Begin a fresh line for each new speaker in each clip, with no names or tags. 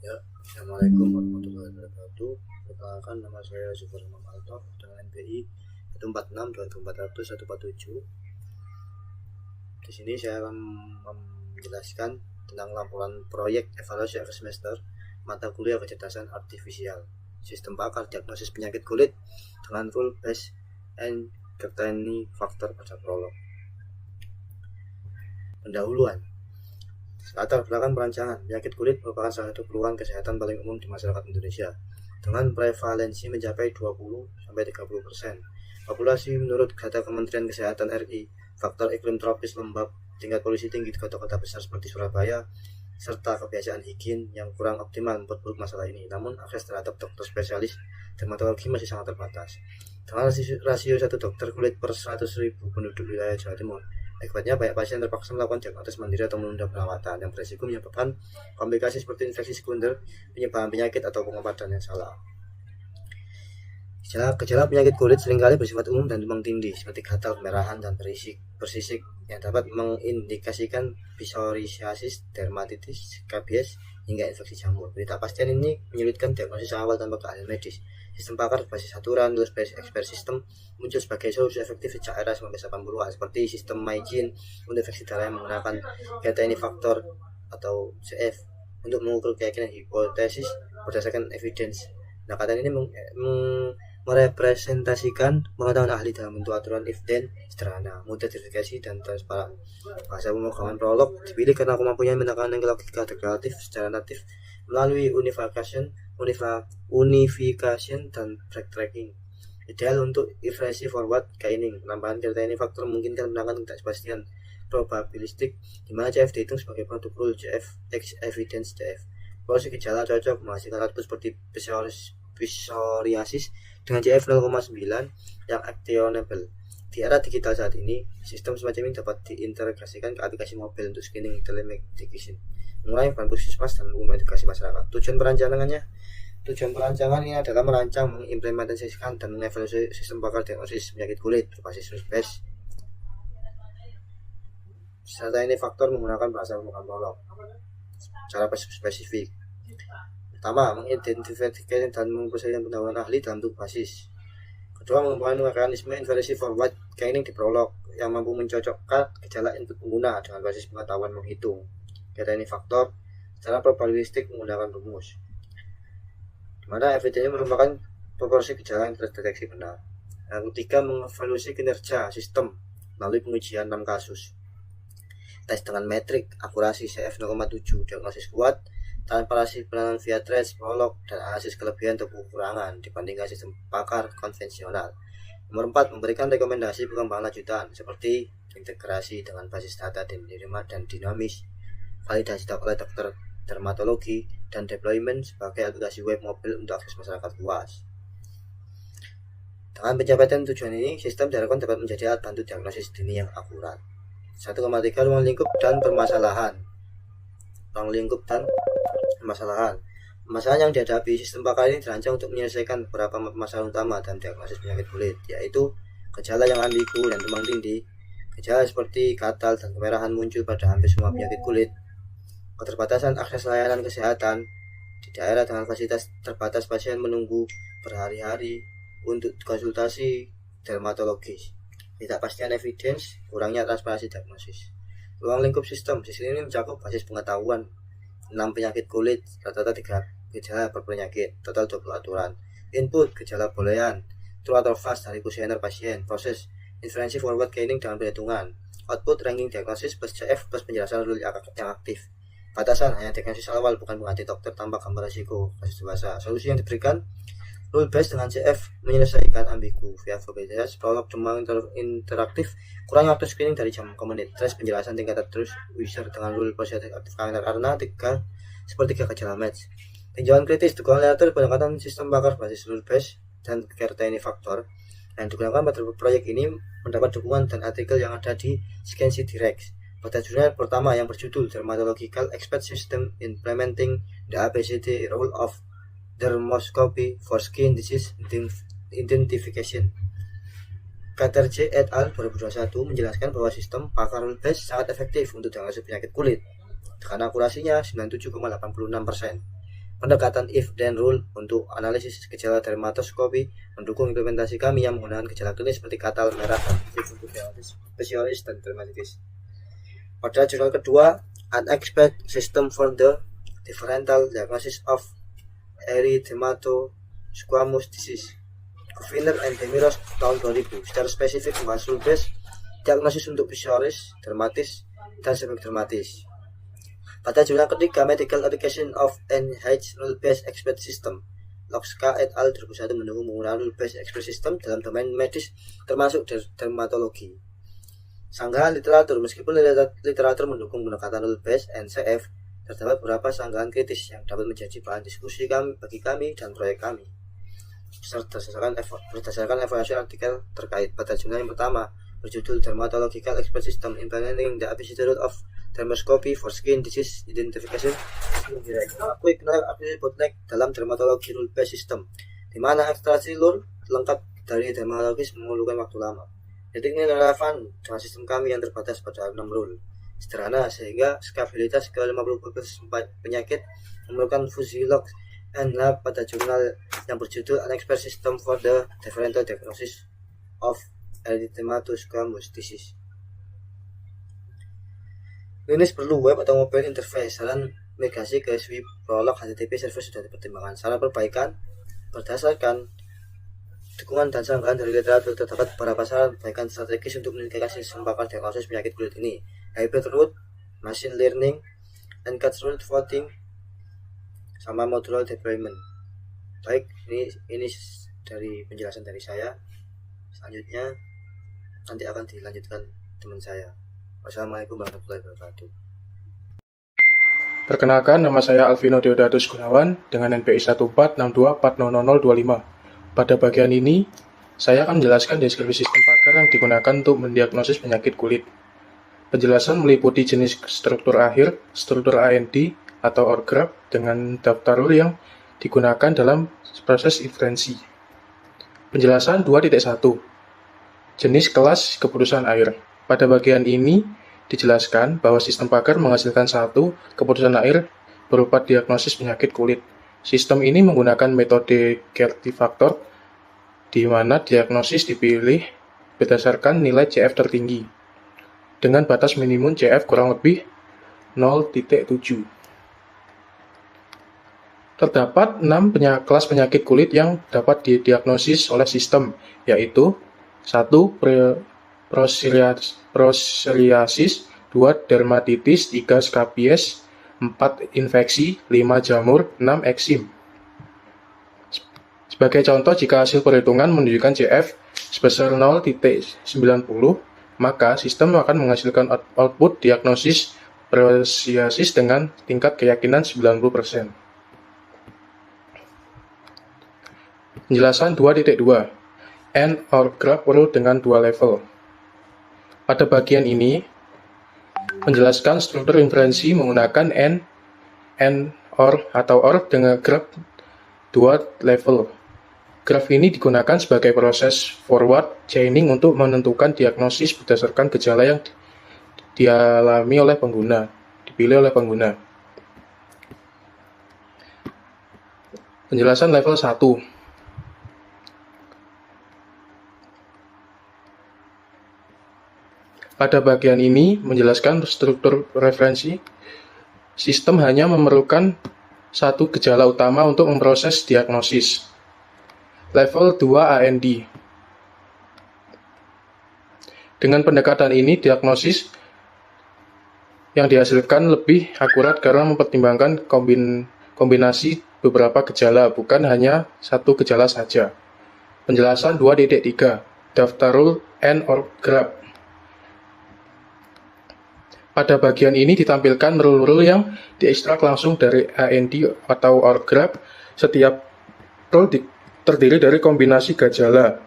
Ya, Assalamualaikum warahmatullahi wabarakatuh. Perkenalkan, nama saya Zubair Alto dengan NPI 146 2400 147. Di sini saya akan menjelaskan tentang laporan proyek evaluasi akhir semester mata kuliah kecerdasan artifisial, sistem pakar diagnosis penyakit kulit dengan rule based and certainty factor pada prolog. Pendahuluan. Latar belakang perancangan. Penyakit kulit merupakan salah satu keluhan kesehatan paling umum di masyarakat Indonesia dengan prevalensi mencapai 20-30%. Populasi menurut data Kementerian Kesehatan RI, faktor iklim tropis lembab, tingkat polusi tinggi di kota-kota besar seperti Surabaya, serta kebiasaan higien yang kurang optimal memperburuk masalah ini. Namun akses terhadap dokter spesialis dermatologi masih sangat terbatas. Dengan rasio 1 dokter kulit per 100.000 penduduk wilayah Jawa Timur, akibatnya banyak pasien terpaksa melakukan diagnosis mandiri atau menunda perawatan yang beresiko menyebabkan komplikasi seperti infeksi sekunder, penyebaran penyakit atau pengobatan yang salah. Gejala penyakit kulit seringkali bersifat umum dan tumpang tindih seperti gatal, kemerahan, dan bersisik yang dapat mengindikasikan psoriasis, dermatitis, skabies, hingga infeksi jamur. Ketidakpastian ini menyulitkan diagnosis awal tanpa keahlian medis. Sistem pakar berbasis aturan, rules based expert system muncul sebagai solusi efektif sejak era 1980-an seperti sistem MyGene untuk infeksi darah yang menggunakan certainty factor atau CF untuk mengukur keyakinan hipotesis berdasarkan evidence. Nah, kata ini merepresentasikan pengetahuan ahli dalam bentuk aturan if then sederhana, mudah diverifikasi dan transparan. Bahasa pemrograman prolog dipilih karena kemampuannya menekan logika deklaratif secara natif melalui unification dan backtracking. Ideal untuk iterasi forward gaining. Penambahan certainty faktor memungkinkan menangkan ketidakpastian probabilistik di mana CF dihitung sebagai produk rule CF X evidence CF. Proses gejala cocok menghasilkan output seperti psoriasis dengan CF 0,9 yang actionable. Di era digital saat ini, sistem semacam ini dapat diintegrasikan ke aplikasi mobil untuk screening telemedicine, mengurangi beban puskesmas dan mengedukasi masyarakat. Tujuan perancangan ini adalah merancang, mengimplementasikan, dan mengevaluasi sistem pakar diagnosis penyakit kulit berbasis rules-based serta ini faktor menggunakan bahasa pemrograman prolog secara spesifik. Pertama, mengidentifikasi dan mempersiapkan pendahuluan ahli dalam bentuk basis. Kedua, mengembangkan mekanisme inversi forward gaining di prolog yang mampu mencocokkan gejala input pengguna dengan basis pengetahuan menghitung certainty faktor secara probabilistik menggunakan rumus, di mana evidensinya merupakan proporsi gejala yang terdeteksi benar. Yang ketiga, mengevaluasi kinerja sistem melalui pengujian 6 kasus. Tes dengan metrik akurasi CF 0,7, diagnosis kuat, transparansi penanganan via trace, prolog, dan analisis kelebihan atau kekurangan dibandingkan sistem pakar konvensional. Nomor 4, memberikan rekomendasi pengembangan lanjutan seperti integrasi dengan basis data dan dinamis, validasi oleh dokter dermatologi, dan deployment sebagai aplikasi web mobil untuk akses masyarakat luas. Dengan pencapaian tujuan ini, sistem diharapkan dapat menjadi alat bantu diagnosis dini yang akurat. 1,3 ruang lingkup dan permasalahan. Masalah yang dihadapi sistem pakar ini dirancang untuk menyelesaikan beberapa masalah utama dalam diagnosis penyakit kulit, yaitu gejala yang ambigu dan tumpang tindih. Gejala seperti gatal dan kemerahan muncul pada hampir semua penyakit kulit. Keterbatasan akses layanan kesehatan di daerah dengan fasilitas terbatas, pasien menunggu berhari-hari untuk konsultasi dermatologis. Ketidakpastian evidence, kurangnya transparansi diagnosis. Ruang lingkup sistem ini mencakup basis pengetahuan 6 penyakit kulit, rata-rata 3 gejala per penyakit, total 20 aturan. Input, gejala boolean, true atau false dari kuesioner pasien. Proses, inferensi forward gaining dengan perhitungan. Output, ranking diagnosis plus CF plus penjelasan rule yang aktif. Batasan, hanya diagnosis awal bukan pengganti dokter tanpa gambar risiko kasus dewasa. Solusi yang diberikan, rule based dengan CF menyelesaikan ambigu via probabilitas, prolog demam interaktif, kurang waktu screening dari jam ke menit, trace penjelasan tingkat terus user dengan rule positif aktif kalender karena 3/3 gejala match. Tinjauan kritis, dukungan literatur pendekatan sistem pakar basis rule based dan certainty factor yang digunakan pada proyek ini mendapat dukungan dan artikel yang ada di Science Direct. Pada jurnal pertama yang berjudul Dermatological Expert System Implementing the ABCD Rule of Dermoscopy for Skin Disease Identification. Katerje et al. 2021 menjelaskan bahwa sistem pakar rule based sangat efektif untuk diagnosis penyakit kulit dengan akurasinya 97,86%. pendekatan if-then rule untuk analisis gejala dermatoskopi mendukung implementasi kami yang menggunakan gejala klinis seperti katal merah dan untuk spesialis dan dermatitis. Pada jurnal kedua, Unexpected System for the Differential Diagnosis of Erythematosus Disease, Guviner and Demiros tahun 2000, secara spesifik membahas rule-based diagnosis untuk psoriasis, dermatis, dan sebab dermatis. Pada jurnal ketiga, Medical Education of Enhanced Rule-Based Expert System, Loxka et al. 2001 mendukung penggunaan rule-based expert system dalam domain medis termasuk dermatologi. Sanggahan literatur, meskipun literatur mendukung pendekatan rule-based NCF, terdapat beberapa sanggahan kritis yang dapat menjadi bahan diskusi bagi kami dan proyek kami. Berdasarkan evaluasi artikel terkait, pada jurnal yang pertama berjudul Dermatological Expert System Implementing the Efficient Route of Dermoscopy for Skin Disease Identification, mengakui aktivitas bottleneck dalam dermatologi rule-based system, di mana ekstraksi lur lengkap dari dermatologis memerlukan waktu lama. Titik ini relevan dengan sistem kami yang terbatas pada 6 rule sederhana, sehingga skabilitas ke 50% penyakit memerlukan fuzzy log and lab. Pada jurnal yang berjudul Unexpected System for the Differential Diagnosis of Erythematosus Disease. Klinis perlu web atau mobile interface. Saran migrasi ke SWI Prolog HTTP server sudah dipertimbangkan. Saran perbaikan berdasarkan dukungan dan sanggahan dari literatur, terdapat beberapa saran perbaikan strategis untuk meningkatkan sistem pakar diagnosis penyakit kulit ini. Hybrid route, machine learning, enhanced route voting, sama modular deployment. Baik, ini dari penjelasan dari saya. Selanjutnya nanti akan dilanjutkan teman saya. Wassalamualaikum warahmatullahi wabarakatuh.
Perkenalkan, nama saya Alvino Deodatus Gunawan dengan NPI 14624000025. Pada bagian ini, saya akan menjelaskan deskripsi sistem pakar yang digunakan untuk mendiagnosis penyakit kulit. Penjelasan meliputi jenis struktur akhir, struktur AND atau OR-graph dengan daftar rule yang digunakan dalam proses inferensi. Penjelasan 2.1. Jenis kelas keputusan air. Pada bagian ini dijelaskan bahwa sistem pakar menghasilkan satu keputusan air berupa diagnosis penyakit kulit. Sistem ini menggunakan metode Kerti faktor, di mana diagnosis dipilih berdasarkan nilai CF tertinggi, dengan batas minimum CF kurang lebih 0,7. Terdapat 6 kelas penyakit kulit yang dapat didiagnosis oleh sistem, yaitu 1. Psoriasis, 2. Dermatitis, 3. Skabies, 4. Infeksi, 5. Jamur, 6. Eksim. Sebagai contoh, jika hasil perhitungan menunjukkan CF sebesar 0,90, maka sistem akan menghasilkan output diagnosis psoriasis dengan tingkat keyakinan 90%. Penjelasan 2.2. N/OR-graph rule dengan 2 level. Pada bagian ini, menjelaskan struktur inferensi menggunakan N/OR atau OR dengan graph 2 level. Graph ini digunakan sebagai proses forward chaining untuk menentukan diagnosis berdasarkan gejala yang dipilih oleh pengguna. Penjelasan level 1. Pada bagian ini menjelaskan struktur referensi. Sistem hanya memerlukan satu gejala utama untuk memproses diagnosis. Level 2 AND. Dengan pendekatan ini, diagnosis yang dihasilkan lebih akurat karena mempertimbangkan kombinasi beberapa gejala, bukan hanya satu gejala saja. Penjelasan 2.3. Daftar rule N/OR-graph. Pada bagian ini ditampilkan rule-rule yang diekstrak langsung dari AND atau OR-graph. Setiap rule terdiri dari kombinasi gejala,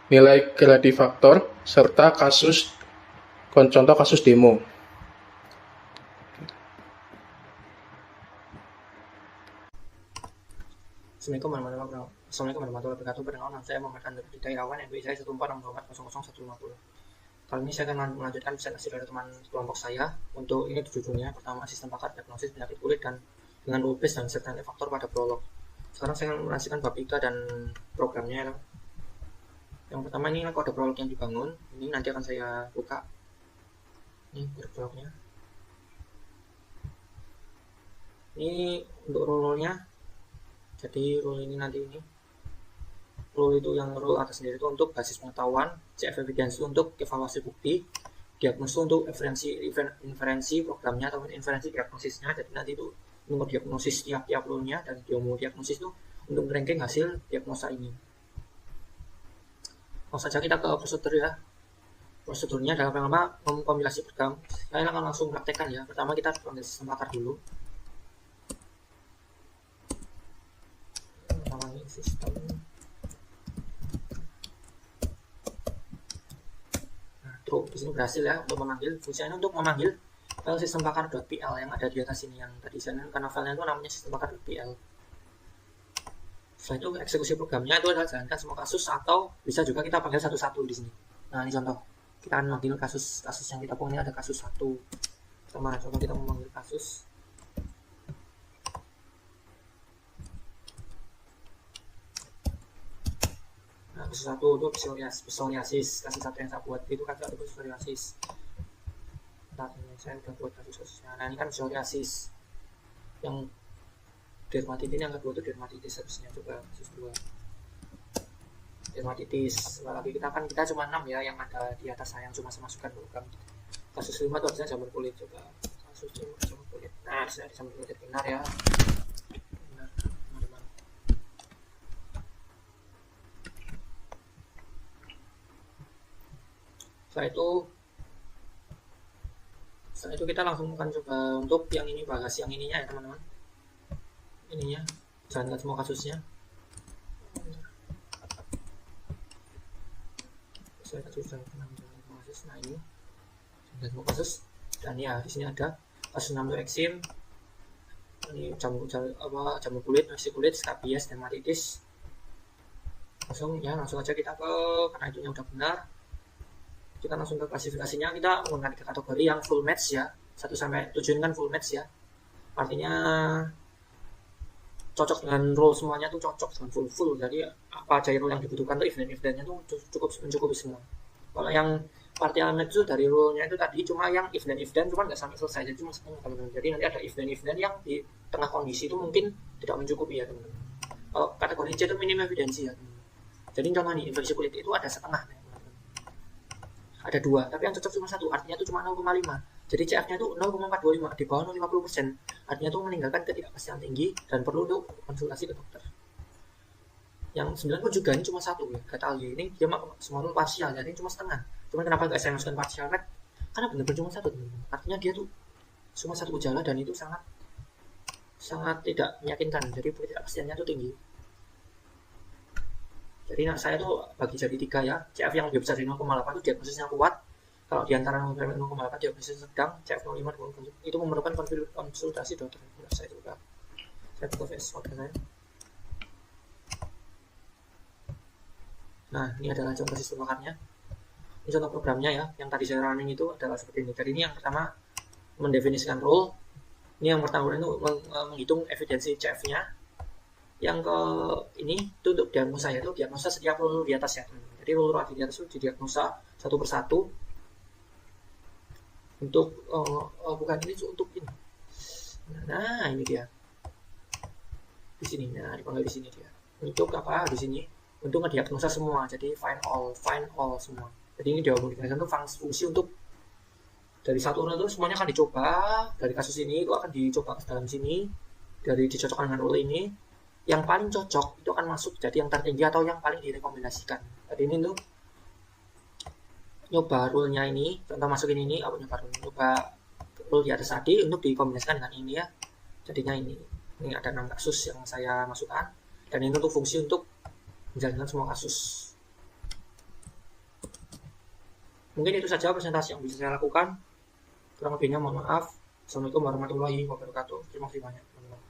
nilai Kerti faktor, serta contoh kasus demo.
Assalamualaikum warahmatullahi wabarakatuh. Perkenalkan, saya Muhammad Andri Irawan, NPI saya 14624000150. Kali ini saya akan melanjutkan presentasi dari teman kelompok saya. Untuk ini judulnya pertama, sistem pakar diagnosis penyakit kulit dan dengan rule base dan certain faktor pada prolog. Sekarang saya akan menjelaskan bab 3 dan programnya ya. Yang pertama ini kode prolog yang dibangun, ini nanti akan saya buka. Ini kode prolognya. Ini untuk rule-nya. Jadi rule ini nanti ini. Rule itu yang rule atas sendiri itu untuk basis pengetahuan, CF evidence itu untuk evaluasi bukti, diagnosis untuk inferensi programnya atau inferensi diagnosisnya. Jadi nanti itu untuk diagnosis tiap rule-nya, dan diagnosis itu untuk ranking hasil diagnosa ini. Langsung saja kita ke prosedur ya. Prosedurnya adalah pertama mengkompilasi program. Saya akan langsung praktekkan ya. Pertama kita panggil sistem akar dulu. Namanya sistem. Nah, true. Di sini berhasil ya untuk memanggil. Fungsinya untuk memanggil file sistem bakar.pl yang ada di atas ini, yang tadi saya karena filenya itu namanya sistem bakar.pl. Setelah itu eksekusi programnya itu adalah jalankan semua kasus, atau bisa juga kita panggil satu-satu di sini. Nah ini contoh, kita akan memanggil kasus yang kita punya, ada kasus 1. Coba kita memanggil kasus. Nah kasus 1 itu psoriasis, kasus 1 yang saya buat itu kasus 1 psoriasis. Nah ini saya udah buat kasusnya. Nah ini kan psoriasis. Yang dermatitis yang kedua itu dermatitis, harusnya coba kasus 2 dermatitis. Lagi kita cuma 6 ya yang ada di atas saya, yang cuma saya masukkan program. Kasus 5 itu harusnya jamur kulit, coba kasus 5 jamur kulit. Nah saya jamur kulit benar ya, benar teman-teman. Setelah itu kita langsung akan coba untuk yang ini, bahas yang ininya ya teman-teman. Ininya jalankan semua kasusnya. Saya sudah kasus. Nah ini jalankan semua kasus, dan ya di sini ada kasus 6 eksim, ini jamur kulit, infeksi kulit, skabies, dermatitis. Langsung aja kita ke, karena itu udah benar, kita langsung ke klasifikasinya. Kita menggunakan kategori yang full match ya, 1 sampai 7 ini kan full match ya, artinya cocok dengan role semuanya tuh cocok dengan full. Jadi apa aja role yang dibutuhkan tuh event-eventnya tuh cukup mencukupi semua. Kalau yang partial match itu dari role-nya itu tadi cuma yang event cuma nggak sampai selesai, jadi cuma setengah teman-teman. Jadi nanti ada event yang di tengah kondisi itu mungkin tidak mencukupi ya teman-teman. Kalau kategori C itu minim evidensi ya teman-teman. Jadi contoh nih, infeksi kulit itu ada setengah nih, teman-teman. Ada 2, tapi yang cocok cuma 1, artinya itu cuma 0,5. Jadi CF-nya itu 0,425, di bawah 0,50%. Artinya itu meninggalkan ketidakpastian tinggi dan perlu untuk konsultasi ke dokter. Yang 9 pun juga ini cuma 1 ya, kata Ali. Ini dia semua itu parsial, jadi cuma setengah. Cuman kenapa nggak saya masukkan parsial red? Karena benar-benar cuma 1 teman-teman. Artinya dia tuh cuma 1 gejala, dan itu sangat tidak meyakinkan. Jadi ketidakpastiannya itu tinggi. Jadi saya tuh bagi jadi 3 ya. CF yang lebih besar dari 0,8 itu diagnosisnya kuat. Kalau di antara 0,8 diagnosis sedang, CF05 itu memerlukan konsultasi dokter. Saya buka Facebook saya. Nah, ini adalah contoh sistem bakarnya. Ini contoh programnya ya. Yang tadi saya running itu adalah seperti ini. Jadi ini yang pertama mendefinisikan role. Ini yang pertama itu menghitung evidensi CF-nya. Yang ke ini itu untuk diagnosa, yaitu diagnosa setiap role di atas ya. Jadi role di atas itu didiagnosa satu persatu. Untuk bukan ini, untuk ini. Nah ini dia di sini. Nah dipanggil di sini dia. Untuk apa di sini? Untuk ngediagnosa semua. Jadi find all semua. Jadi ini diagnosa itu fungsi untuk dari satu role itu semuanya akan dicoba. Dari kasus ini itu akan dicoba ke dalam sini. Dari dicocokkan dengan role ini, yang paling cocok itu akan masuk jadi yang tertinggi atau yang paling direkomendasikan. Jadi ini tuh nyoba rule-nya ini, contoh masukin ini, nyoba rule di atas tadi untuk dikombinasikan dengan ini ya. Jadinya ini ada 6 kasus yang saya masukkan, dan ini untuk fungsi untuk menjalankan semua kasus. Mungkin itu saja presentasi yang bisa saya lakukan. Kurang lebihnya mohon maaf. Assalamualaikum warahmatullahi wabarakatuh. Terima kasih banyak teman-teman.